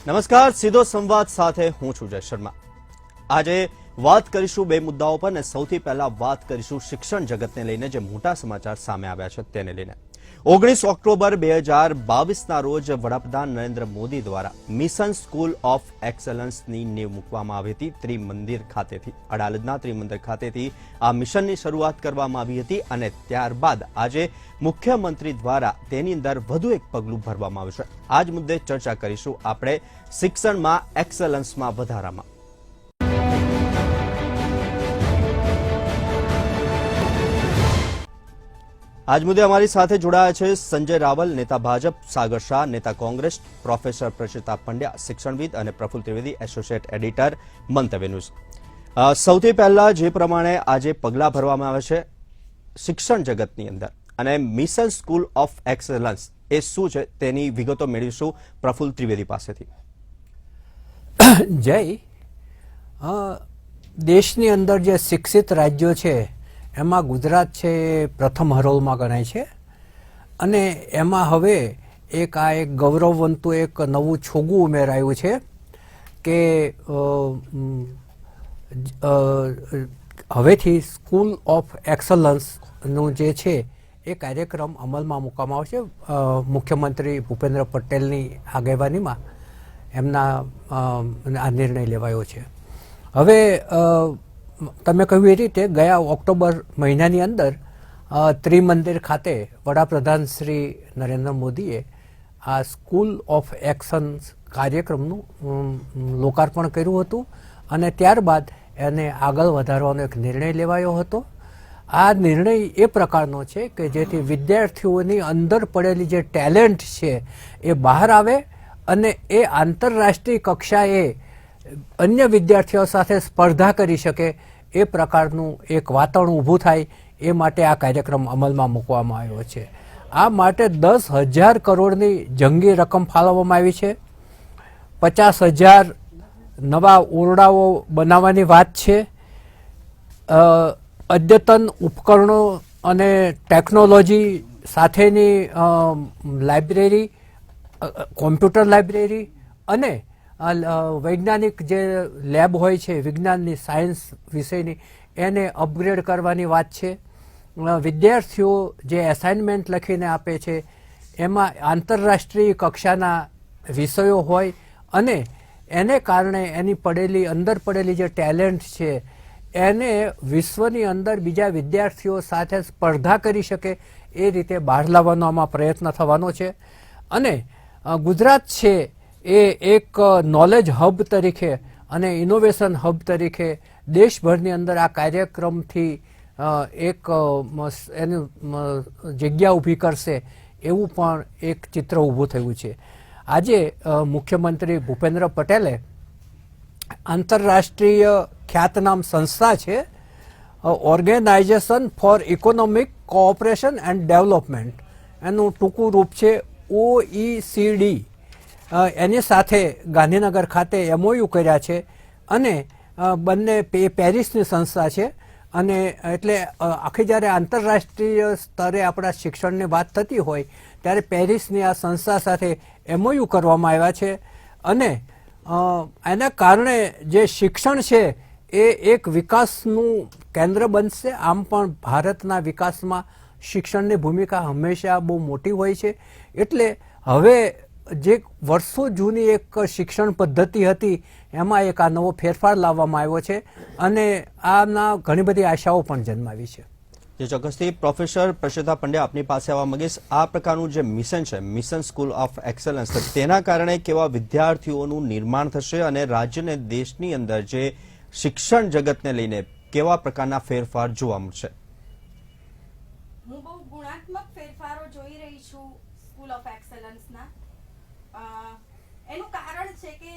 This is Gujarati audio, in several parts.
નમસ્કાર, સીધો સંવાદ સાથે હું છું જય શર્મા। આજે વાત કરીશું બે મુદ્દાઓ પર ને સૌથી પહેલા વાત કરીશું શિક્ષણ જગતને લઈને જે મોટા સમાચાર સામે આવ્યા છે તેને લઈને। 19 ઓક્ટોબર 2022ના રોજ વડાપ્રધાન નરેન્દ્ર મોદી દ્વારા મિશન સ્કૂલ ઓફ એક્સલન્સની નેવ મૂકવામાં આવી હતી। ત્રિમંદિર ખાતેથી અડાલજના ત્રિમંદિર ખાતેથી આ મિશનની શરૂઆત કરવામાં આવી હતી અને ત્યારબાદ આજે મુખ્યમંત્રી દ્વારા તેની અંદર વધુ એક પગલું ભરવામાં આવ્યું છે। આ જ મુદ્દે ચર્ચા કરીશું આપણે શિક્ષણમાં એક્સલન્સમાં વધારામાં। આજ મુદ્દે અમારી સાથે જોડાયા છે સંજય રાવલ, નેતા ભાજપ, સાગર શાહ, નેતા કોંગ્રેસ, પ્રોફેસર પ્રશિતા પંડ્યા, શિક્ષણવિદ અને પ્રફુલ ત્રિવેદી, એસોસિએટ એડિટર, મંતવ્ય ન્યૂઝ। સૌથી પહેલા જે પ્રમાણે આજે પગલાં ભરવામાં આવે છે શિક્ષણ જગતની અંદર અને મિશન સ્કૂલ ઓફ એક્સલન્સ એ શું છે તેની વિગતો મેળવીશું પ્રફુલ ત્રિવેદી પાસેથી। જય, દેશની અંદર જે શિક્ષિત રાજ્યો છે એમાં ગુજરાત છે એ પ્રથમ હરોળમાં ગણાય છે અને એમાં હવે એક ગૌરવવંતું એક નવું છોગું ઉમેરાયું છે કે હવેથી સ્કૂલ ઓફ એક્સલન્સનું જે છે એ કાર્યક્રમ અમલમાં મૂકવામાં આવશે। મુખ્યમંત્રી ભૂપેન્દ્ર પટેલની આગેવાનીમાં એમના આ નિર્ણય લેવાયો છે। હવે તમે કહ્યું એ રીતે ગયા ઓક્ટોબર મહિનાની અંદર ત્રિમંદિર ખાતે વડાપ્રધાન શ્રી નરેન્દ્ર મોદીએ આ સ્કૂલ ઓફ એક્શન્સ કાર્યક્રમનું લોકાર્પણ કર્યું હતું અને ત્યારબાદ એને આગળ વધારવાનો એક નિર્ણય લેવાયો હતો। આ નિર્ણય એ પ્રકારનો છે કે જેથી વિદ્યાર્થીઓની અંદર પડેલી જે ટેલેન્ટ છે એ બહાર આવે અને એ આંતરરાષ્ટ્રીય કક્ષાએ અન્ય વિદ્યાર્થીઓ સાથે સ્પર્ધા કરી શકે એ પ્રકારનું એક વાતાવરણ ઊભું થાય એ માટે આ કાર્યક્રમ અમલમાં મૂકવામાં આવ્યો છે। આ માટે 10,000 કરોડની જંગી રકમ ફાળવવામાં આવી છે। 50,000 નવા ઓરડાઓ બનાવવાની વાત છે। અદ્યતન ઉપકરણો અને ટેકનોલોજી સાથેની લાઇબ્રેરી, કોમ્પ્યુટર લાઇબ્રેરી અને વૈજ્ઞાનિક જે લેબ હોય છે વિજ્ઞાનની, સાયન્સ વિષયની, એને અપગ્રેડ કરવાની વાત છે। વિદ્યાર્થીઓ જે એસાઇનમેન્ટ લખીને આપે છે એમાં આંતરરાષ્ટ્રીય કક્ષાના વિષયો હોય અને એને કારણે એની અંદર પડેલી જે ટેલેન્ટ છે એને વિશ્વની અંદર બીજા વિદ્યાર્થીઓ સાથે સ્પર્ધા કરી શકે એ રીતે બહાર લાવવાનો આમાં પ્રયત્ન થવાનો છે। અને ગુજરાત છે એ એક નોલેજ હબ તરીકે અને ઇનોવેશન હબ તરીકે દેશભરની અંદર આ કાર્યક્રમથી એક એની જગ્યા ઊભી કરશે એવું પણ એક ચિત્ર ઊભું થયું છે। આજે મુખ્યમંત્રી ભૂપેન્દ્ર પટેલે આંતરરાષ્ટ્રીય ખ્યાતનામ સંસ્થા છે organisation for economic cooperation and development, એનું ટૂંકું રૂપ છે OECD, એની સાથે ગાંધીનગર ખાતે MOU કર્યા છે અને બંને પેરિસની સંસ્થા છે અને એટલે આખી જ્યારે આંતરરાષ્ટ્રીય સ્તરે આપણા શિક્ષણની વાત થતી હોય ત્યારે પેરિસની આ સંસ્થા સાથે MOU કરવામાં આવ્યા છે અને એના કારણે જે શિક્ષણ છે એ એક વિકાસનું કેન્દ્ર બનશે। આમ પણ ભારતના વિકાસમાં શિક્ષણની ભૂમિકા હંમેશા બહુ મોટી હોય છે એટલે હવે જે વર્ષો જૂની એક શિક્ષણ પદ્ધતિ હતી એમાં એક આ નવો ફેરફાર લાવવામાં આવ્યો છે અને આના ઘણી બધી આશાઓ પણ જન્માવી છે। જે ચોક્કસથી પ્રોફેસર પ્રશિતા પંડ્યા આપની પાસે આવવા માંગીશ। આ પ્રકારનું જે મિશન છે મિશન સ્કૂલ ઓફ એક્સલન્સ, તેના કારણે કેવા વિદ્યાર્થીઓનું નિર્માણ થશે અને રાજ્યને દેશની અંદર જે શિક્ષણ જગતને લઈને કેવા પ્રકારના ફેરફાર જોવા મળશે? હું બહુ ગુણાત્મક ફેરફારો જોઈ રહી છું સ્કૂલ ઓફ એક્સલન્સના। એનું કારણ છે કે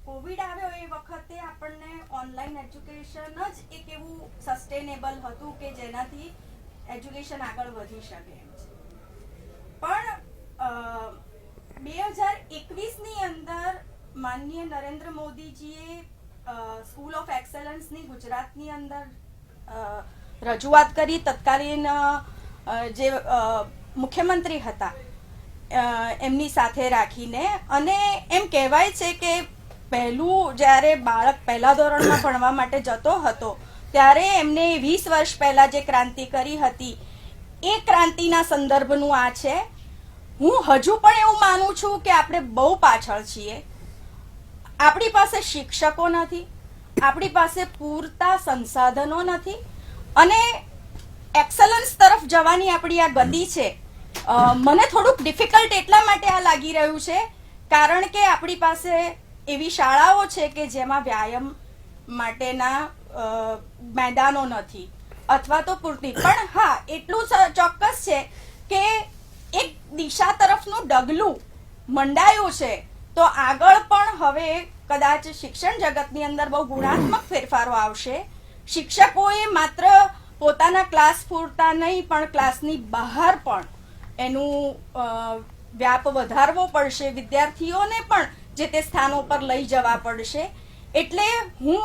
કોવિડ આવ્યો એ વખતે આપણને ઓનલાઈન એજ્યુકેશન જ એક એવું સસ્ટેનેબલ હતું કે જેનાથી એજ્યુકેશન આગળ વધી શકે એમ છે, પણ 2021ની અંદર માનનીય નરેન્દ્ર મોદીજીએ સ્કૂલ ઓફ એક્સલન્સની ગુજરાતની અંદર રજૂઆત કરી। તત્કાલીન જે મુખ્યમંત્રી હતા એમની સાથે રાખીને. અને એમ કહેવાય છે કે પહેલું જ્યારે બાળક પહેલા ધોરણમાં ભણવા માટે જતો હતો ત્યારે એમને 20 વર્ષ પહેલા જે ક્રાંતિ કરી હતી એ ક્રાંતિના સંદર્ભનું આ છે. હું હજુ પણ એવું માનું છું કે આપણે બહુ પાછળ છીએ. આપણી પાસે શિક્ષકો નથી, આપણી પાસે પૂરતા સંસાધનો નથી, અને એક્સલન્સ તરફ જવાની આપણી આ ગતિ છે. મને થોડુંક ડિફિકલ્ટ એટલા માટે આ લાગી રહ્યું છે કારણ કે આપણી પાસે એવી શાળાઓ છે કે જેમાં વ્યાયામ માટેના મેદાનો નથી અથવા તો પૂરતી. પણ હા, એટલું ચોક્કસ છે કે એક દિશા તરફનું ડગલું મંડાયું છે. તો આગળ પણ હવે કદાચ શિક્ષણ જગતની અંદર બહુ ગુણાત્મક ફેરફારો આવશે. શિક્ષકોએ માત્ર પોતાના ક્લાસ પૂરતા નહીં પણ ક્લાસની બહાર પણ એનું વ્યાપ વધારવો પડશે. વિદ્યાર્થીઓને પણ જે તે સ્થાનો પર લઈ જવા પડશે. એટલે હું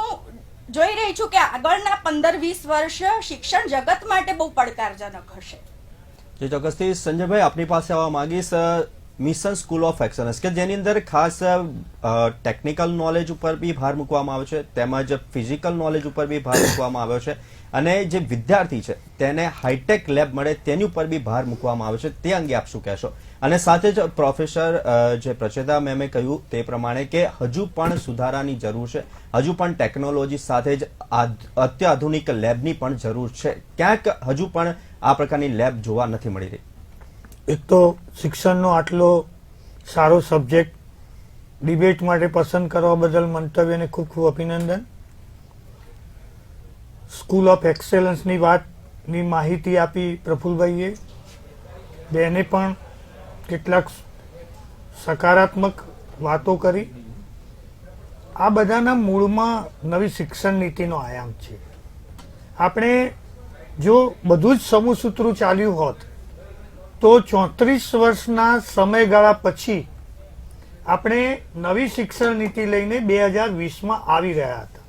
જોઈ રહી છું કે આગળના 15-20 વર્ષ શિક્ષણ જગત માટે બહુ પડકારજનક હશે. જે ચોક્કસથી સંજયભાઈ આપની પાસે આવવા માંગીશ. મિશન સ્કૂલ ઓફ એક્સલન્સ કે જેની અંદર ખાસ ટેકનિકલ નોલેજ ઉપર બી ભાર મૂકવામાં આવે છે, તેમજ ફિઝિકલ નોલેજ ઉપર બી ભાર મૂકવામાં આવ્યો છે, અને જે વિદ્યાર્થી છે તેને હાઈટેક લેબ મળે તેની ઉપર બી ભાર મૂકવામાં આવે છે. તે અંગે આપ શું કહેશો? અને સાથે જ પ્રોફેસર જે પ્રચેતા મેમે કહ્યું તે પ્રમાણે કે હજુ પણ સુધારાની જરૂર છે, હજુ પણ ટેકનોલોજી સાથે જ અત્યાધુનિક લેબની પણ જરૂર છે. ક્યાંક હજુ પણ આ પ્રકારની લેબ જોવા નથી મળી રહી. એક તો શિક્ષણનો આટલો સારો સબ્જેક્ટ ડિબેટ માટે પસંદ કરવા બદલ મંતવ્યને ખૂબ ખૂબ અભિનંદન. સ્કૂલ ઓફ એક્સેલન્સની વાતની માહિતી આપી પ્રફુલભાઈએ. બેને પણ કેટલાક સકારાત્મક વાતો કરી. આ બધાના મૂળમાં નવી શિક્ષણ નીતિનો આયામ છે. આપણે જો બધું જ સમૂહસૂત્રું ચાલ્યું હોત તો 34 વર્ષના સમયગાળા પછી આપણે નવી શિક્ષણ નીતિ લઈને 2020માં આવી રહ્યા હતા.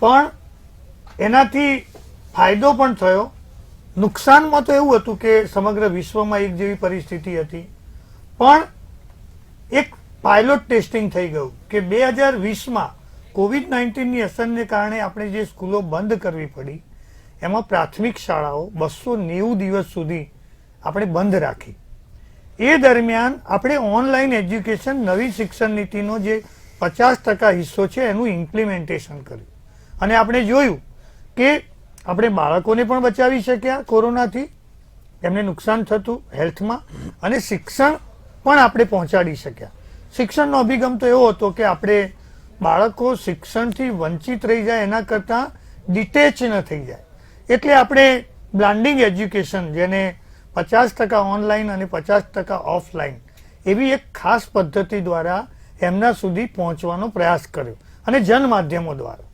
પણ એનાથી ફાયદો પણ થયો. નુકસાનમાં તો એવું હતું કે સમગ્ર વિશ્વમાં એક જેવી પરિસ્થિતિ હતી. પણ એક પાયલોટ ટેસ્ટિંગ થઈ ગયું કે 2020માં COVID-19ની અસરને કારણે આપણે જે સ્કૂલો બંધ કરવી પડી એમાં પ્રાથમિક શાળાઓ 290 દિવસ સુધી આપણે બંધ રાખી. એ દરમિયાન આપણે ઓનલાઈન એજ્યુકેશન નવી શિક્ષણ નીતિનો જે 50% હિસ્સો છે એનું ઇમ્પ્લિમેન્ટેશન કર્યું. અને આપણે જોયું કે આપણે બાળકોને પણ બચાવી શક્યા કોરોનાથી, એમને નુકસાન થતું હેલ્થમાં, અને શિક્ષણ પણ આપણે પહોંચાડી શક્યા. શિક્ષણનો અભિગમ તો એવો હતો કે આપણે બાળકો શિક્ષણથી વંચિત રહી જાય એના કરતાં ડિટેચ ન થઈ જાય. એટલે આપણે બ્લાન્ડિંગ એજ્યુકેશન, જેને 50% ઓનલાઈન અને 50% ઓફલાઈન, એવી એક ખાસ પદ્ધતિ દ્વારા એમના સુધી પહોંચવાનો પ્રયાસ કર્યો. અને જન માધ્યમો દ્વારા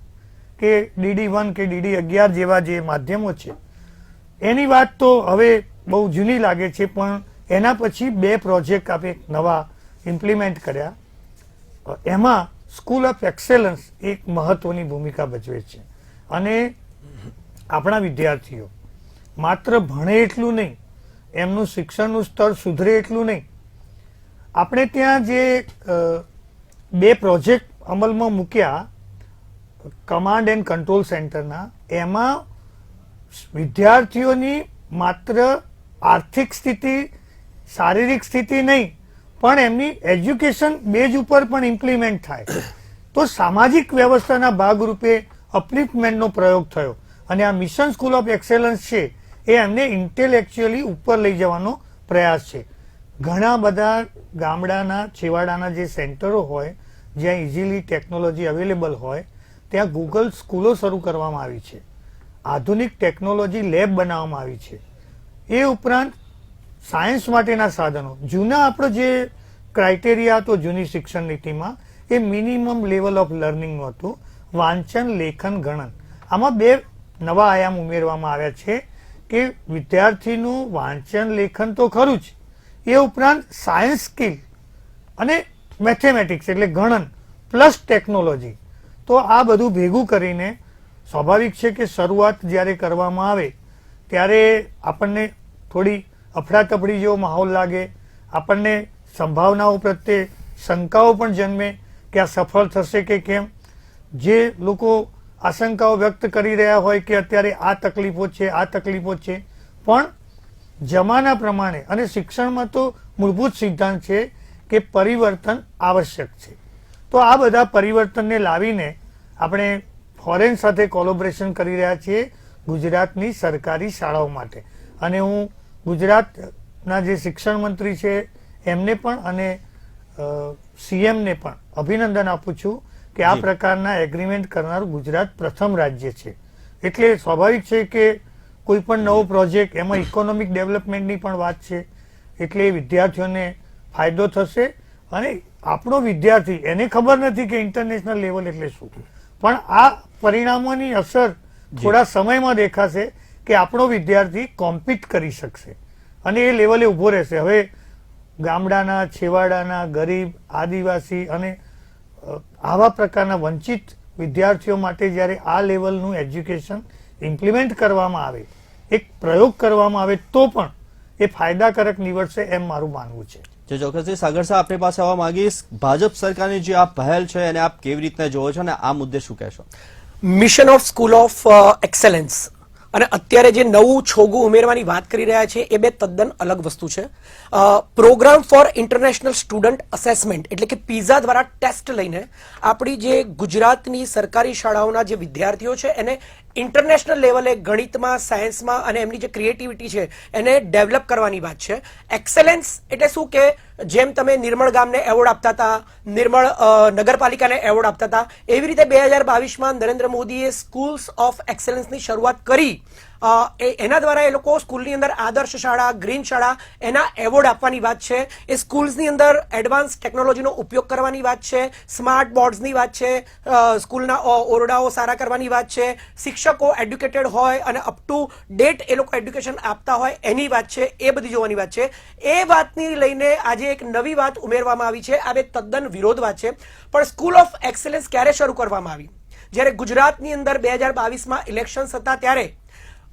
કે DD1 કે DD11 જેવા જે માધ્યમો છે એની વાત તો હવે બહુ જૂની લાગે છે, પણ એના પછી 2 પ્રોજેક્ટ આપણે નવા ઇમ્પ્લિમેન્ટ કર્યા. એમાં સ્કૂલ ઓફ એક્સેલન્સ એક મહત્વની ભૂમિકા ભજવે છે. અને આપણા વિદ્યાર્થીઓ માત્ર ભણે એટલું નહીં, એમનું શિક્ષણનું સ્તર સુધરે એટલું નહીં. આપણે ત્યાં જે 2 પ્રોજેક્ટ અમલમાં મૂક્યા કમાન્ડ એન્ડ કંટ્રોલ સેન્ટરના, એમાં વિદ્યાર્થીઓની માત્ર આર્થિક સ્થિતિ, શારીરિક સ્થિતિ નહીં, પણ એમની એજ્યુકેશન બેઝ ઉપર પણ ઇમ્પ્લિમેન્ટ થાય. તો સામાજિક વ્યવસ્થાના ભાગરૂપે અપલિફ્ટમેન્ટનો પ્રયોગ થયો. અને આ મિશન સ્કૂલ ઓફ એક્સેલન્સ છે એ એમને ઇન્ટેલેક્ચ્યુઅલી ઉપર લઈ જવાનો પ્રયાસ છે. ઘણા બધા ગામડાના છેવાડાના જે સેન્ટરો હોય જ્યાં ઇઝીલી ટેકનોલોજી અવેલેબલ હોય ત્યાં ગૂગલ સ્કૂલો શરૂ કરવામાં આવી છે. આધુનિક ટેકનોલોજી લેબ બનાવવામાં આવી છે. એ ઉપરાંત સાયન્સ માટેના સાધનો, જૂના આપણો જે ક્રાઇટેરિયા હતો જૂની શિક્ષણ નીતિમાં એ મિનિમમ લેવલ ઓફ લર્નિંગનું હતું, વાંચન, લેખન, ગણન. આમાં 2 નવા આયામ ઉમેરવામાં આવ્યા છે કે વિદ્યાર્થીનું વાંચન લેખન તો ખરું જ, એ ઉપરાંત સાયન્સ સ્કિલ અને મેથેમેટિક્સ એટલે ગણન પ્લસ ટેકનોલોજી. તો આ બધું ભેગું કરીને સ્વાભાવિક છે કે શરૂઆત જ્યારે કરવામાં આવે ત્યારે આપણને થોડી અફડાતફડી જેવો માહોલ લાગે, આપણને સંભાવનાઓ પ્રત્યે શંકાઓ પણ જન્મે કે આ સફળ થશે કે કેમ. જે લોકો આશંકાઓ વ્યક્ત કરી રહ્યા હોય કે અત્યારે આ તકલીફો છે, પણ જમાના પ્રમાણે અને શિક્ષણમાં તો મૂળભૂત સિદ્ધાંત છે કે પરિવર્તન આવશ્યક છે. તો આ બધા પરિવર્તનને લાવીને આપણે ફોરેન સાથે કોલોબરેશન કરી રહ્યા છીએ ગુજરાતની સરકારી શાળાઓ માટે. અને હું ગુજરાતના જે શિક્ષણ મંત્રી છે એમને પણ અને સીએમને પણ અભિનંદન આપું છું કે આ પ્રકારના એગ્રીમેન્ટ કરનારું ગુજરાત પ્રથમ રાજ્ય છે. એટલે સ્વાભાવિક છે કે કોઈ પણ નવો પ્રોજેક્ટ એમાં ઇકોનોમિક ડેવલપમેન્ટની પણ વાત છે, એટલે વિદ્યાર્થીઓને ફાયદો થશે. અને આપણો વિદ્યાર્થી એને ખબર નથી કે ઇન્ટરનેશનલ લેવલ એટલે શું, પણ આ પરિણામોની અસર થોડા સમયમાં દેખાશે કે આપણો વિદ્યાર્થી કોમ્પિટ કરી શકશે અને એ લેવલે ઉભો રહેશે. હવે ગામડાના, છેવાડાના, ગરીબ, આદિવાસી અને આવા પ્રકારના વંચિત વિદ્યાર્થીઓ માટે જ્યારે આ લેવલનું એજ્યુકેશન ઇમ્પ્લિમેન્ટ કરવામાં આવે, એક પ્રયોગ કરવામાં આવે, તો પણ એ ફાયદાકારક નીવડશે એમ મારું માનવું છે. જે ચોક્કસથી સાગર સાહેબ આપની પાસે આવવા માંગીશ, ભાજપ સરકારની જે આ પહેલ છે એને આપ કેવી રીતના જોવો છો અને આ મુદ્દે શું કહેશો? Mission of school of excellence અને અત્યારે જે નવું છોગું ઉમેરવાની વાત કરી રહ્યા છે એ બે તદ્દન અલગ વસ્તુ છે. Program for international student assessment એટલે કે પીઝા દ્વારા ટેસ્ટ લઈને આપણી જે ગુજરાતની સરકારી શાળાઓના જે વિદ્યાર્થીઓ છે એને ઇન્ટરનેશનલ લેવલે ગણિતમાં, સાયન્સમાં અને એમની જે ક્રિએટિવિટી છે એને ડેવલપ કરવાની વાત છે. એક્સેલન્સ એટલે શું કે જેમ તમે નિર્મળ ગામને એવોર્ડ આપતા હતા, નિર્મળ નગરપાલિકાને એવોર્ડ આપતા હતા, એવી રીતે 2022માં નરેન્દ્ર મોદીએ સ્કૂલ્સ ઓફ એક્સેલન્સની શરૂઆત કરી. એના દ્વારા એ લોકો સ્કૂલની અંદર આદર્શ શાળા, ગ્રીન શાળા એના એવોર્ડ આપવાની વાત છે. એ સ્કૂલ્સની અંદર એડવાન્સ ટેકનોલોજીનો ઉપયોગ કરવાની વાત છે, સ્માર્ટ બોર્ડ્સની વાત છે, સ્કૂલના ઓરડાઓ સારા કરવાની વાત છે, શિક્ષકો એડ્યુકેટેડ હોય અને અપ ટુ ડેટ એ લોકો એડ્યુકેશન આપતા હોય એની વાત છે. એ બધી જોવાની વાત છે. એ વાતની લઈને આજે એક નવી વાત ઉમેરવામાં આવી છે. આ બે તદ્દન વિરોધ વાત છે. પણ સ્કૂલ ઓફ એક્સેલન્સ ક્યારે શરૂ કરવામાં આવી? જ્યારે ગુજરાતની અંદર 2022માં ઇલેક્શન્સ હતા ત્યારે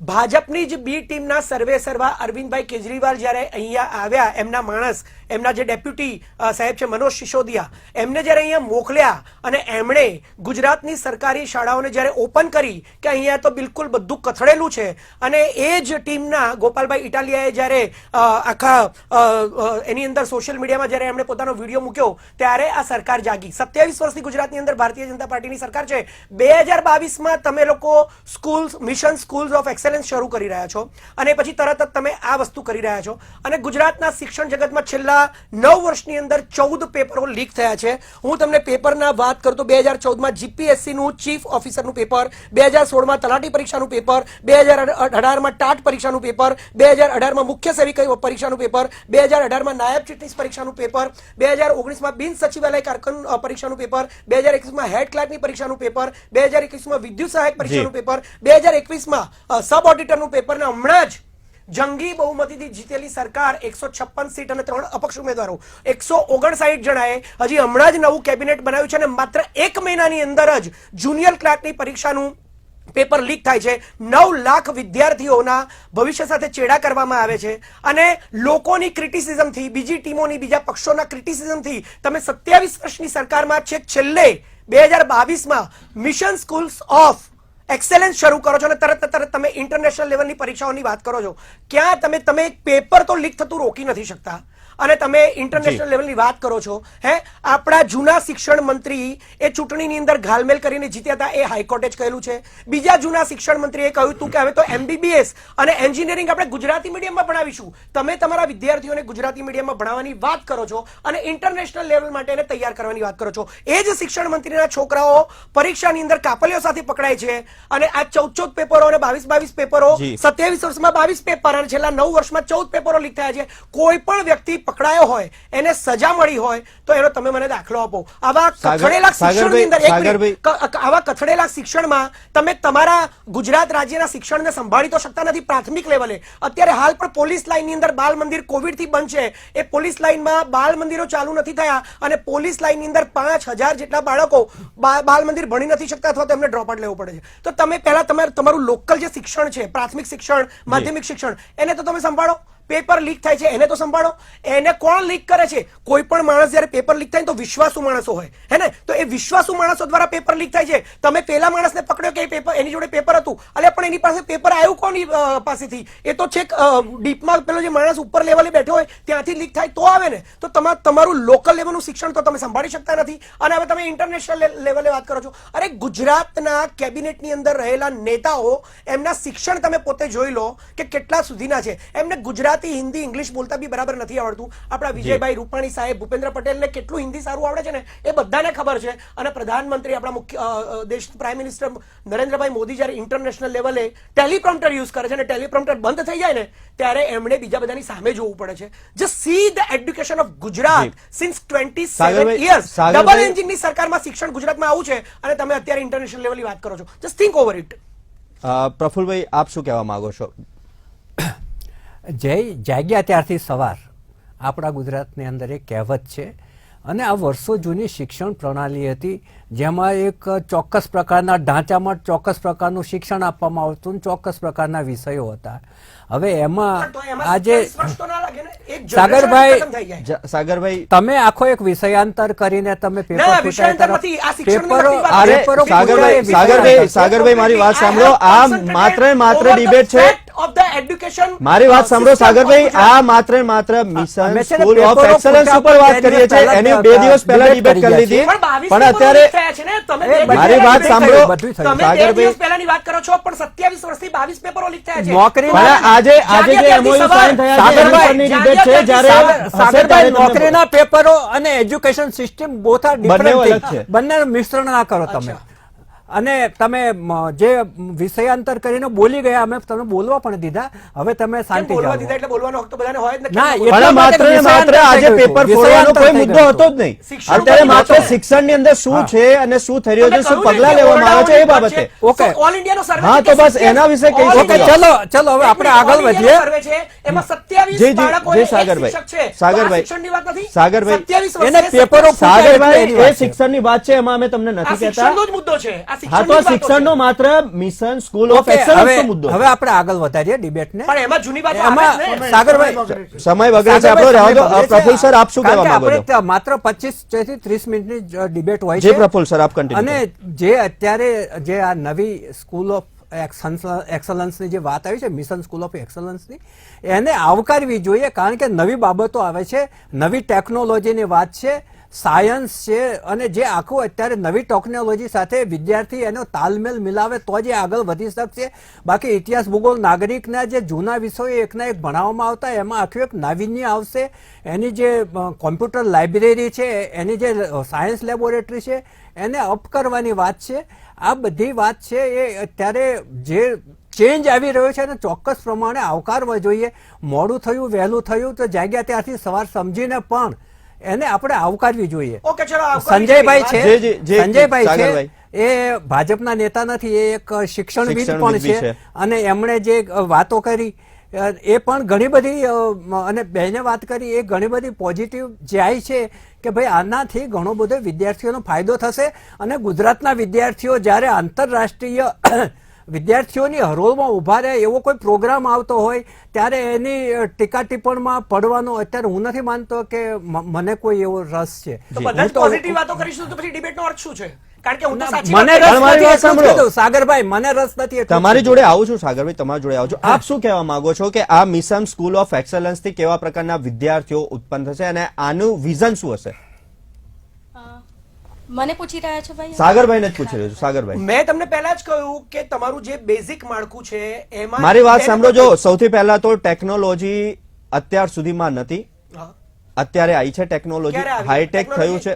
ભાજપની જ બી ટીમના સર્વા અરવિંદભાઈ કેજરીવાલ જ્યારે અહીંયા આવ્યા, એમના માણસ, એમના જે ડેપ્યુટી સાહેબ છે મનોજ સિસોદિયા, એમને જ્યારે અહીંયા મોકલ્યા અને એમણે ગુજરાતની સરકારી શાળાઓને જ્યારે ઓપન કરી કે અહીંયા તો બિલકુલ બધું કથળેલું છે, અને એ જ ટીમના ગોપાલભાઈ ઇટાલિયાએ જ્યારે આખા એની અંદર સોશિયલ મીડિયામાં જ્યારે એમણે પોતાનો વિડીયો મૂક્યો ત્યારે આ સરકાર જાગી. 27 વર્ષથી ગુજરાતની અંદર ભારતીય જનતા પાર્ટીની સરકાર છે. 2022માં તમે લોકો schools, mission schools of excellence શરૂ કરી રહ્યા છો અને પછી તરત જ તમે આ વસ્તુ કરી રહ્યા છો. અને ગુજરાતના શિક્ષણ જગતમાં છેલ્લા 9 વર્ષની અંદર 14 પેપરો લીક થયા છે. હું તમને પેપરના વાત કરું તો 2014માં જીપીએસસી નું ચીફ ઓફિસરનું પેપર, 2016માં તલાટી પરીક્ષાનું પેપર, 2018માં ટાટ પરીક્ષાનું પેપર, 2018માં મુખ્ય સેવિક પરીક્ષાનું પેપર, 2018માં નાયબ ચીટનીસ પરીક્ષાનું પેપર, 2019માં બિન સચિવાલય કારકુન પરીક્ષાનું પેપર, 2021માં હેડ ક્લાર્કની પરીક્ષાનું પેપર, 2021માં વિદ્યુત સહાયક પરીક્ષાનું પેપર, 2021માં સબ ઓડિટરનું પેપર. ને હમણાં જ જંગી બહુમતીથી જીતેલી સરકાર 156 સીટ અને 3 અપક્ષ ઉમેદવારો 159 જણાએ હજી હમણાં જ નવું કેબિનેટ બનાવ્યું છે અને માત્ર 1 મહિનાની અંદર જ જુનિયર ક્લાર્કની પરીક્ષાનું પેપર લીક થાય છે. 9 લાખ વિદ્યાર્થીઓના ભવિષ્ય સાથે ચેડા કરવામાં આવે છે અને લોકોની ક્રિટિસિઝમથી, બીજી ટીમોની, બીજા પક્ષોના ક્રિટિસિઝમથી તમે 27 વર્ષની સરકારમાં છેલ્લે 2022માં મિશન સ્કૂલ્સ ઓફ એક્સેલન્સ શરૂ કરો છો અને તરત તમે ઇન્ટરનેશનલ લેવલની પરીક્ષાઓની વાત કરો છો. ક્યાં તમે એક પેપર તો લીક થતું રોકી નથી શકતા અને તમે ઇન્ટરનેશનલ લેવલની વાત કરો છો? આપણા જૂના શિક્ષણ મંત્રી એ ચૂંટણીની અંદર ઘાલમેલ કરીને જીત્યા હતા, એ હાઈકોર્ટે જ કહેલું છે. બીજા જૂના શિક્ષણ મંત્રીએ કહ્યું હતું કે હવે તો એમબીબીએસ અને એન્જિનિયરિંગ આપણે ગુજરાતી મીડિયમમાં ભણાવીશું. તમે તમારા વિદ્યાર્થીઓને ગુજરાતી મીડિયમમાં ભણાવવાની વાત કરો છો અને ઇન્ટરનેશનલ લેવલ માટે એને તૈયાર કરવાની વાત કરો છો. એ જ શિક્ષણ મંત્રીના છોકરાઓ પરીક્ષાની અંદર કાપલીઓ સાથે પકડાય છે અને આ 14 પેપરો અને 22 પેપરો, 27 વર્ષમાં 22 પેપર અને છેલ્લા 9 વર્ષમાં 14 પેપરો લીક થયા છે. કોઈ પણ વ્યક્તિ પકડાયો હોય, એને સજા મળી હોય તો એનો તમે મને દાખલો આપો. આવા કથળેલા શિક્ષણની અંદર, આવા કથળેલા શિક્ષણમાં તમે તમારા ગુજરાત રાજ્યના શિક્ષણને સંભાળી તો શકતા નથી પ્રાથમિક લેવલે. અત્યારે હાલ પણ પોલીસ લાઇનની અંદર બાલ મંદિર કોવિડથી બંધ છે. એ પોલીસ લાઇનમાં બાલ મંદિરો ચાલુ નથી થયા અને પોલીસ લાઇનની અંદર 5000 જેટલા બાળકો બાલ મંદિર ભણી નથી શકતા અથવા તો એમને ડ્રોપ આઉટ લેવું પડે છે. તો તમે પહેલા તમારું લોકલ જે શિક્ષણ છે, પ્રાથમિક શિક્ષણ, માધ્યમિક શિક્ષણ, એને તો તમે સંભાળો. પેપર લીક થાય છે એને તો સંભાળો. એને કોણ લીક કરે છે? કોઈ પણ માણસ જયારે પેપર લીક થાય ને તો વિશ્વાસુ માણસો હોય, હે ને? તો એ વિશ્વાસુ માણસો દ્વારા પેપર લીક થાય છે. તમે પેલા માણસને પકડ્યો કે પેપર એની જોડે પેપર હતું, અલે પણ એની પાસે પેપર આવ્યું કોની પાસેથી? એ તો છેક ડીપમાં પેલો જે માણસ ઉપર લેવલે બેઠો હોય ત્યાંથી લીક થાય તો આવે ને. તો તમારું લોકલ લેવલનું શિક્ષણ તો તમે સંભાળી શકતા નથી. અને હવે તમે ઇન્ટરનેશનલ લેવલે વાત કરો છો. અરે ગુજરાતના કેબિનેટની અંદર રહેલા નેતાઓ, એમના શિક્ષણ તમે પોતે જોઈ લો કે કેટલા સુધીના છે. એમને ગુજરાતી, હિન્દી, ઇંગ્લિશ બોલતા બી બરાબર નથી આવડતું. આપણા વિજયભાઈ રૂપાણી સાહેબ, ભૂપેન્દ્ર પટેલને કેટલું હિન્દી સારું આવડે છે ને એ બધાને ખબર છે. અને પ્રધાનમંત્રી, આપણા મુખ્ય દેશ પ્રાઇમ મિનિસ્ટર નરેન્દ્રભાઈ મોદી જ્યારે ઇન્ટરનેશનલ લેવલે ટેલિપ્રોમ્પ્ટર યુઝ કરે છે અને ટેલિપ્રોમ્પ્ટર બંધ થઈ જાય ને ત્યારે એમણે બીજા બધાની સામે જોવું પડે છે. Just see the education of Gujarat since 27 years. Double એન્જિનની સરકારમાં શિક્ષણ ગુજરાતમાં આવું છે અને તમે અત્યારે ઇન્ટરનેશનલ લેવલની વાત કરો છો. Just think over it. Prafulbhai, આપ શું કહેવા માંગો છો? જાગ્યા ત્યારથી સવાર આપણા ગુજરાતની અંદર એક કહેવત છે, અને આ વર્ષો જૂની શિક્ષણ પ્રણાલી હતી જેમાં એક ચોક્કસ પ્રકારના ઢાંચામાં ચોક્કસ પ્રકારનું શિક્ષણ આપવામાં આવતું, ચોક્કસ પ્રકારના વિષયો હતા. હવે એમાં આજે સાગરભાઈ તમે આખો એક વિષયાંતર કરીને તમે સાગરભાઈ મારી વાત સાંભળો. આ માત્ર ડિબેટ છે. મારી વાત સાંભળો સાગરભાઈ, આ માત્ર મિશન સ્કૂલ ઓફ એક્સલન્સ ઉપર વાત કરીએ છીએ. એની 2 દિવસ પહેલા ડિબેટ કરી લીધી, પણ અત્યારે મારી વાત સાંભળો સાગરભાઈ, પહેલાની વાત કરો છો પણ 27 વર્ષથી 22 પેપરો લીક થયા છે. આજે જે MOU સાઇન થયા છે એની ડિબેટ છે. જ્યારે સાગરભાઈ, નોકરીના પેપરો અને education system both are different છે. બંને મિશ્રણ ના કરો તમે. અને તમે જે વિષયાંતર કરીને બોલી ગયા, અમે તમને બોલવા પણ દીધા. હવે તમે શાંતિ જાળવો. એટલે બોલવાનો હક તો બધાને હોય જ ને. પણ માત્ર આજે પેપર ફોડવાનો કોઈ મુદ્દો હતો જ નહીં. અત્યારે માત્ર શિક્ષણની અંદર શું છે અને શું થઈ રહ્યું છે, શું પગલા લેવામાં આવે છે એ બાબતે. ઓકે, ઓલ ઇન્ડિયાનો સર્વે. હા, તો બસ એના વિશે કહી શકો. ચલો હવે આપણે આગળ વધીએ. સર્વે છે એમાં 27 બાળકો એક શિક્ષક છે. શિક્ષણની વાત નથી. સાગરભાઈ, એને પેપરો સાગરભાઈ, એ શિક્ષણની વાત છે, એમાં અમે તમને નથી કહેતા. શિક્ષણનો જ મુદ્દો છે. હા, તો શિક્ષણનો માત્ર મિશન સ્કૂલ ઓફ એક્સલન્સ નો મુદ્દો. હવે આપણે આગળ વધારીએ ડિબેટને. પણ એમાં જૂની વાત સાગરભાઈ, સમય વગેરે છે આપણો. રહેવા દો. પ્રફુલ સર, આપ શું કહેવા માંગો છો? માત્ર 25 થી 30 મિનિટની ડિબેટ હોય જી છે. પ્રફુલ સર, આપ કન્ટિન્યુ. અને જે અત્યારે જે આ નવી સ્કૂલ ઓફ એક્સલન્સની જે વાત આવી છે, મિશન સ્કૂલ ઓફ એક્સલન્સની, એને આવકારવી જોઈએ. કારણ કે નવી બાબતો આવે છે, નવી ટેકનોલોજીની વાત છે, સાયન્સ છે, અને જે આખું અત્યારે નવી ટેકનોલોજી સાથે વિદ્યાર્થી એનો તાલમેલ મિલાવે તો જ આગળ વધી શકશે. બાકી ઇતિહાસ, ભૂગોળ, નાગરિકના જે જૂના વિષયો એકના એક ભણાવવામાં આવતા, એમાં આખું એક નાવીન્ય આવશે. એની જે કોમ્પ્યુટર લાઇબ્રેરી છે, એની જે સાયન્સ લેબોરેટરી છે, એને અપ કરવાની વાત છે. આ બધી વાત છે એ અત્યારે જે ચેન્જ આવી રહ્યો છે એને ચોક્કસ પ્રમાણે આવકારવા જોઈએ. મોડું થયું, વહેલું થયું, તો જાગ્યા ત્યારથી સવાર સમજીને પણ એને આપણે આવકારવી જોઈએ. સંજયભાઈ છે, એ ભાજપના નેતા નથી, એ એક શિક્ષણવિદ પણ છે. અને એમણે જે વાતો કરી એ પણ ઘણી બધી, અને બેને વાત કરી એ ઘણી બધી પોઝિટિવ જાય છે કે ભાઈ આનાથી ઘણો બધો વિદ્યાર્થીઓનો ફાયદો થશે. અને ગુજરાતના વિદ્યાર્થીઓ જ્યારે આંતરરાષ્ટ્રીય વિદ્યાર્થીઓની હરોળમાં ઉભા રહે એવો કોઈ પ્રોગ્રામ આવતો હોય ત્યારે એની ટીકા ટિપ્પણમાં પડવાનો અત્યારે હું નથી માનતો કે મને કોઈ એવો રસ છે. સાગરભાઈ, મને રસ નથી. તમારી જોડે આવું છું સાગરભાઈ, તમારી જોડે આવું છું. આપ શું કહેવા માંગો છો કે આ મિશન સ્કૂલ ઓફ એક્સલન્સ થી કેવા પ્રકારના વિદ્યાર્થીઓ ઉત્પન્ન થશે અને આનું વિઝન શું હશે? મને પૂછી રહ્યા છો ભાઈ? સાગરભાઈને જ પૂછી રહ્યો છું. સાગરભાઈ, મેં તમને પહેલા જ કહ્યું કે તમારું જે બેઝિક માળખું છે એમાં મારી વાત સાંભળો. જો સૌથી પહેલા તો ટેકનોલોજી અત્યાર સુધીમાં નથી, અત્યારે આવી છે ટેકનોલોજી, હાઈટેક થયું છે.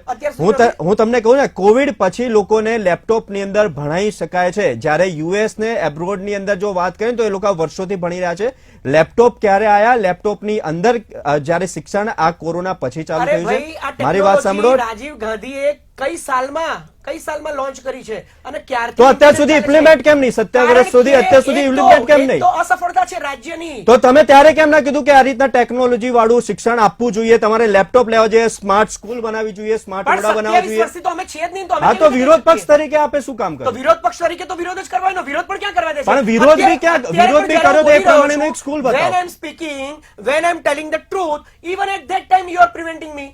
હું તમને કહું ને, કોવિડ પછી લોકોને લેપટોપ ની અંદર ભણાઈ શકાય છે. જ્યારે યુએસ ને એબ્રોડ ની અંદર જો વાત કરીએ તો એ લોકો વર્ષોથી ભણી રહ્યા છે. લેપટોપ ક્યારે આયા? લેપટોપ ની અંદર જ્યારે શિક્ષણ આ કોરોના પછી ચાલુ થયું છે. મારી વાત સાંભળો. રાજીવ ગાંધીએ કઈ સાલમાં લોન્ચ કરી છે અને ક્યારથી તો અત્યાર સુધી ચાલે છે? ઇમ્પ્લિમેન્ટ કેમ નહીં? 17 વર્ષ સુધી કારણ કે અત્યાર સુધી એ તો- ઇમ્પ્લિમેન્ટ કેમ એ નહીં? તો અસફળતા છે રાજ્યની. તો તમે ત્યારે કેમ ના કીધું કે આ રીતના ટેકનોલોજી વાળું શિક્ષણ આપવું જોઈએ, તમારે લેપટોપ લેવા જોઈએ, સ્માર્ટ સ્કૂલ બનાવવી જોઈએ, સ્માર્ટ પણ ઓરડા બનાવવા 27 જોઈએ? વર્ષથી તો અમે છીએ જ નહીં, તો અમે હા, તો કેવી રીતે વિરોધ કરી પક્ષ શકીએ? તરીકે આપે શું કામ તો કર્યું? વિરોધ પક્ષ તરીકે તો વિરોધ જ કરવાનો. વિરોધ પણ ક્યાં કરવા દેશે? પણ વિરોધ બી અત્યારે- ક્યાં- અત્યારે વિરોધ બી પણ કર્યો તો એ જ્યારે હું બોલી પ્રમાણેનું રહ્યો એક સ્કૂલ છું, બતાવો. when I'm speaking, when I'm telling the truth, even at that time you are preventing me.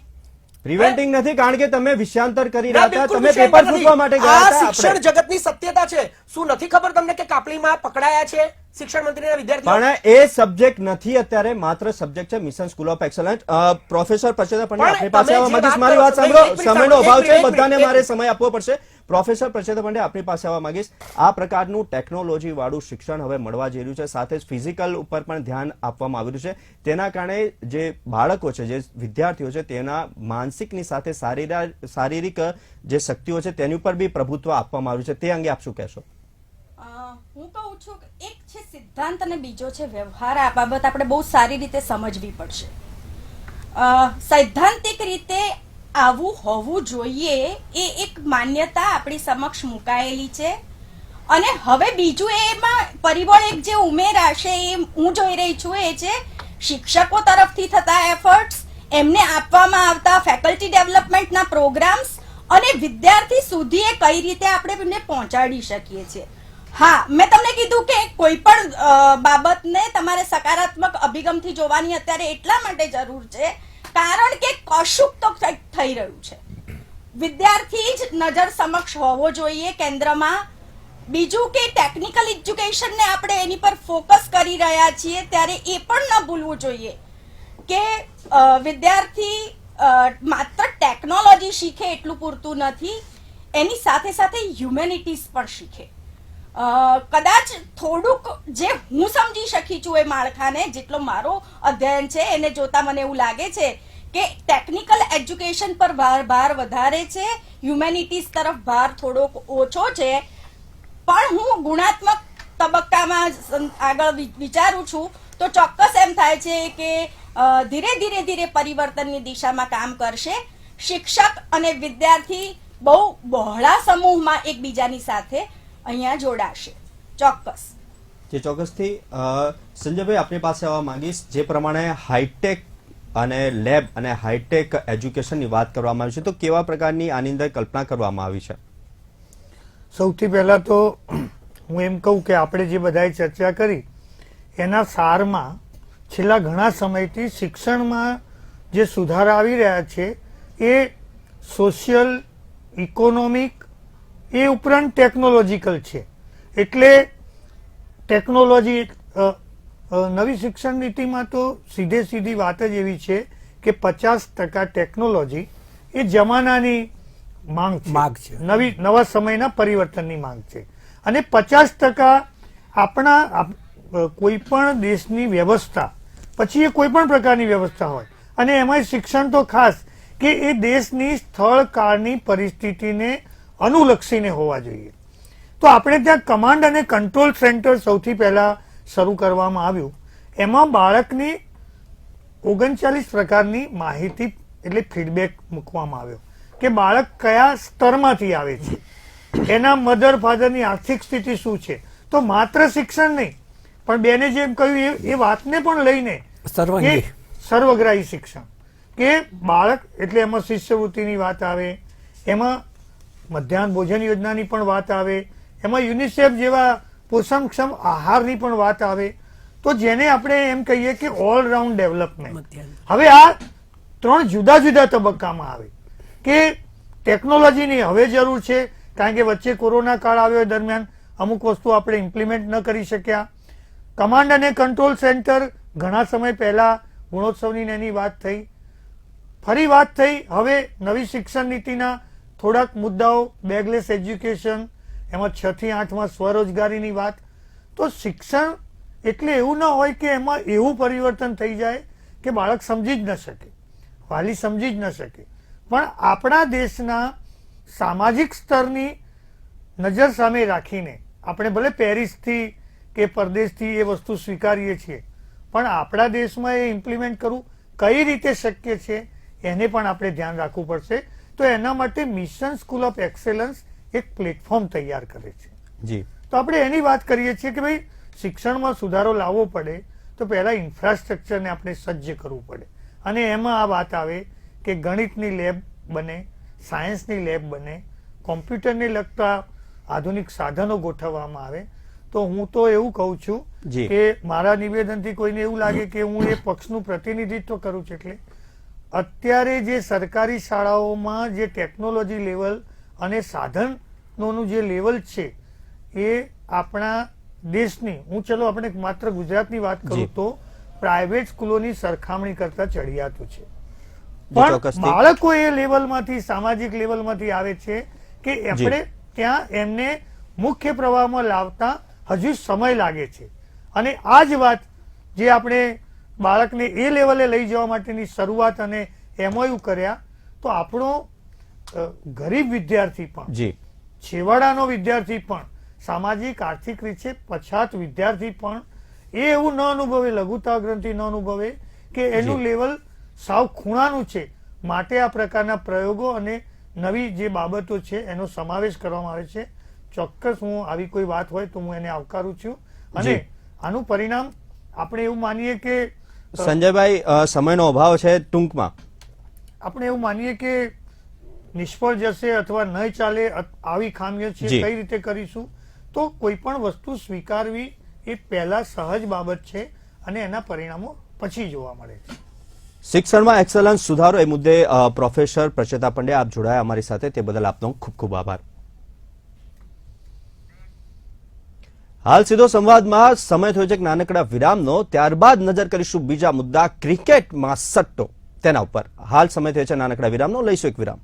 Preventing નથી, કારણ કે તમે વિષયાંતર કરી ના, રહ્યા હતા, બિલકુલ તમે વિષયાંતર પેપર નથી. ફૂટવા માટે ગયા આ હતા. શિક્ષણ આપણે. જગતની સત્યતા છે. શું નથી ખબર તમને કે કાપલીમાં પકડાયા છે શિક્ષણ મંત્રીના વિદ્યાર્થીઓ? પણ એ સબ્જેક્ટ નથી અત્યારે, માત્ર સબ્જેક્ટ છે Mission School of Excellence. Professor Pacheta Pandya પણ આપની પાસે તમે આવવા જે માંગીશ. વાત મારી કરો વાત છો, સાંભળો, એક મિનિટ સમયનો અભાવ છે, એક મિનિટ, બધાને એક મારે મિનિટ. સમય આપવો પડશે. પ્રોફેસર પચેતા પંડ્યા આપની પાસે આવવા માંગીશ. આ પ્રકારનું ટેકનોલોજી વાળું શિક્ષણ હવે મળવા જઈ રહ્યું છે, સાથે જ ફિઝિકલ ઉપર પણ ધ્યાન આપવામાં આવી રહ્યું છે. તેના કારણે જે બાળકો છે, જે વિદ્યાર્થીઓ છે, તેના માનસિકની સાથે શારીરિક જે શક્તિઓ છે તેની ઉપર બી પ્રભુત્વ આપવામાં આવ્યું છે. તે અંગે આપ શું કહેશો? હું કહું છું કે એક છે સિદ્ધાંત અને બીજો છે વ્યવહાર. આ બાબત આપણે બહુ સારી રીતે સમજવી પડશે. સૈદ્ધાંતિક રીતે આવું હોવું જોઈએ એ એક માન્યતા આપણી સમક્ષ મુકાયેલી છે, અને હવે બીજું એમાં પરિબળ એક જે ઉમેરાશે એ હું જોઈ રહી છું એ છે શિક્ષકો તરફથી થતા એફર્ટ્સ, એમને આપવામાં આવતા ફેકલ્ટી ડેવલપમેન્ટના પ્રોગ્રામ્સ અને વિદ્યાર્થી સુધી એ કઈ રીતે આપણે એમને પહોંચાડી શકીએ છીએ. હા, મેં તમને કીધું કે કોઈ પણ બાબતને તમારે સકારાત્મક અભિગમથી જોવાની અત્યારે એટલા માટે જરૂર છે કારણ કે કશુંક તો થઈ રહ્યું છે. વિદ્યાર્થી જ નજર સમક્ષ હોવો જોઈએ કેન્દ્રમાં. બીજું કે ટેકનિકલ એજ્યુકેશનને આપણે એની પર ફોકસ કરી રહ્યા છીએ ત્યારે એ પણ ન ભૂલવું જોઈએ કે વિદ્યાર્થી માત્ર ટેકનોલોજી શીખે એટલું પૂરતું નથી, એની સાથે સાથે હ્યુમેનિટીઝ પણ શીખે. કદાચ થોડુંક જે હું સમજી શકી છું એ માળખાને, જેટલો મારો અધ્યયન છે એને જોતા મને એવું લાગે છે કે ટેકનિકલ એજ્યુકેશન પર ભાર વધારે છે, હ્યુમેનિટીઝ તરફ ભાર થોડોક ઓછો છે. પણ હું ગુણાત્મક તબક્કામાં આગળ વિચારું છું તો ચોક્કસ એમ થાય છે કે ધીરે પરિવર્તનની દિશામાં કામ કરશે. શિક્ષક અને વિદ્યાર્થી બહુ બહોળા સમૂહમાં એકબીજાની સાથે અહીંયા જોડાશે ચોક્કસ. જે ચોક્કસથી સંજયભાઈ આપની પાસે આવવા માંગીશ. જે પ્રમાણે હાઈટેક અને લેબ અને હાઈટેક એજ્યુકેશનની વાત કરવામાં આવી છે, તો કેવા પ્રકારની આની અંદર કલ્પના કરવામાં આવી છે? સૌથી પહેલા તો હું એમ કહું કે આપણે જે બધાએ ચર્ચા કરી એના સારમાં છેલ્લા ઘણા સમયથી શિક્ષણમાં જે સુધારા આવી રહ્યા છે એ સોશિયલ, ઇકોનોમિક, એ ઉપરાંત ટેકનોલોજીકલ છે. એટલે ટેકનોલોજી નવી શિક્ષણ નીતિમાં તો સીધી વાત જ એવી છે કે 50% ટેકનોલોજી એ જમાનાની માંગ છે, નવા સમયના પરિવર્તનની માંગ છે, અને 50% આપણા કોઈ પણ દેશની વ્યવસ્થા, પછી એ કોઈ પણ પ્રકારની વ્યવસ્થા હોય, અને એમાં શિક્ષણ તો ખાસ કે એ દેશની સ્થળ કાળની પરિસ્થિતિને અનુલક્ષીને હોવા જોઈએ. તો આપણે ત્યાં કમાન્ડ અને કંટ્રોલ સેન્ટર સૌથી પહેલા શરૂ કરવામાં આવ્યું. એમાં બાળકની 39 પ્રકારની માહિતી એટલે ફીડબેક મૂકવામાં આવ્યો કે બાળક કયા સ્તરમાંથી આવે છે, એના મધર ફાધરની આર્થિક સ્થિતિ શું છે. તો માત્ર શિક્ષણ નહીં પણ બેને જેમ કહ્યું એ વાતને પણ લઈને સર્વગ્રાહી શિક્ષણ, કે બાળક એટલે એમાં શિષ્યવૃત્તિની વાત આવે, એમાં મધ્યાહન ભોજન યોજનાની પણ વાત આવે, એમાં યુનિસેફ જેવા પોષણક્ષમ આહારની પણ વાત આવે. તો જેને આપણે એમ કહીએ કે ઓલરાઉન્ડ ડેવલપમેન્ટ. હવે આ 3 જુદા જુદા તબક્કામાં આવે કે ટેકનોલોજીની હવે જરૂર છે કારણ કે વચ્ચે કોરોના કાળ આવ્યો દરમિયાન અમુક વસ્તુ આપણે ઇમ્પ્લિમેન્ટ ન કરી શક્યા. કમાન્ડ અને કંટ્રોલ સેન્ટર ઘણા સમય પહેલા ગુણોત્સવની એની વાત થઈ, ફરી વાત થઈ. હવે નવી શિક્ષણ નીતિના થોડાક મુદ્દાઓ, બેગલેસ એજ્યુકેશન, એમાં 6 થી 8માં સ્વરોજગારીની વાત. તો શિક્ષણ એટલે એવું ન હોય કે એમાં એવું પરિવર્તન થઈ જાય કે બાળક સમજી જ ન શકે, વાલી સમજી જ ન શકે. પણ આપણા દેશના સામાજિક સ્તરની નજર સામે રાખીને આપણે ભલે પેરિસથી કે પરદેશથી એ વસ્તુ સ્વીકારીએ છીએ, પણ આપણા દેશમાં એ ઇમ્પ્લિમેન્ટ કરવું કઈ રીતે શક્ય છે એને પણ આપણે ધ્યાન રાખવું પડશે. તો એના માટે મિશન સ્કૂલ ઓફ એક્સેલન્સ એક પ્લેટફોર્મ તૈયાર કરે છે. જી તો આપણે એની વાત કરીએ છીએ કે ભાઈ શિક્ષણમાં સુધારો લાવવો પડે તો પહેલા ઇન્ફ્રાસ્ટ્રક્ચરને આપણે સજ્જ કરવું પડે, અને એમાં આ વાત આવે કે ગણિતની લેબ બને, સાયન્સની લેબ બને, કોમ્પ્યુટરને લગતા આધુનિક સાધનો ગોઠવવામાં આવે. તો હું તો એવું કહું છું જી. કે મારા નિવેદનથી કોઈને એવું લાગે કે હું એ પક્ષનું પ્રતિનિધિત્વ કરું છું, એટલે અત્યારે જે સરકારી શાળાઓમાં જે ટેકનોલોજી લેવલ અને સાધનોનું જે લેવલ છે એ આપણા દેશની, હું ચલો આપણે માત્ર ગુજરાતની વાત કરું જી. તો પ્રાઇવેટ સ્કૂલોની સરખામણી કરતા ચડિયાતું છે. જી, પણ ચોક્કસથી. બાળકો એ લેવલમાંથી, સામાજિક લેવલમાંથી આવે છે કે આપણે ત્યાં એમને મુખ્ય પ્રવાહમાં લાવતા હજુ સમય લાગે છે. અને આ જ વાત જે આપણે બાળકને એ લેવલે લઈ જવા માટેની શરૂઆત અને એમઓયુ કર્યા, તો આપણો ગરીબ વિદ્યાર્થી પણ, જી છેવાડાનો વિદ્યાર્થી પણ, સામાજિક આર્થિક રીતે પછાત વિદ્યાર્થી પણ એ એવું ન અનુભવે, લઘુતા ગ્રંથિ ન અનુભવે કે એનું લેવલ સાવ ખૂણાનું છે. માટે આ પ્રકારના પ્રયોગો અને નવી જે બાબતો છે એનો સમાવેશ કરવામાં આવે છે. ચોક્કસ હું આવી કોઈ વાત હોય તો હું એને આવકારું છું, અને જી. આનું પરિણામ આપણે એવું માનીએ કે સંજયભાઈ, સમયનો અભાવ છે, ટૂંકમાં આપણે એવું માનીએ કે નિષ્ફળ જશે અથવા નહીં ચાલે, આવી ખામીઓ છે, જી. કઈ રીતે કરીશું, તો કોઈ પણ વસ્તુ સ્વીકારવી એ પહેલા સહજ બાબત છે અને એના પરિણામો પછી જોવા મળે છે. શિક્ષણમાં એક્સલન્સ સુધારો એ મુદ્દે પ્રોફેસર પ્રચેતા પંડ્યા આપ જોડાયા અમારી સાથે, તે બદલ આપનો ખૂબ ખૂબ આભાર. હાલ સીધો સંવાદમાં સમય થયો છે એક નાનકડા વિરામનો, ત્યારબાદ નજર કરીશું બીજા મુદ્દા, ક્રિકેટમાં સટ્ટો, તેના ઉપર. હાલ સમય થયો છે નાનકડા વિરામનો, લઈશું એક વિરામ.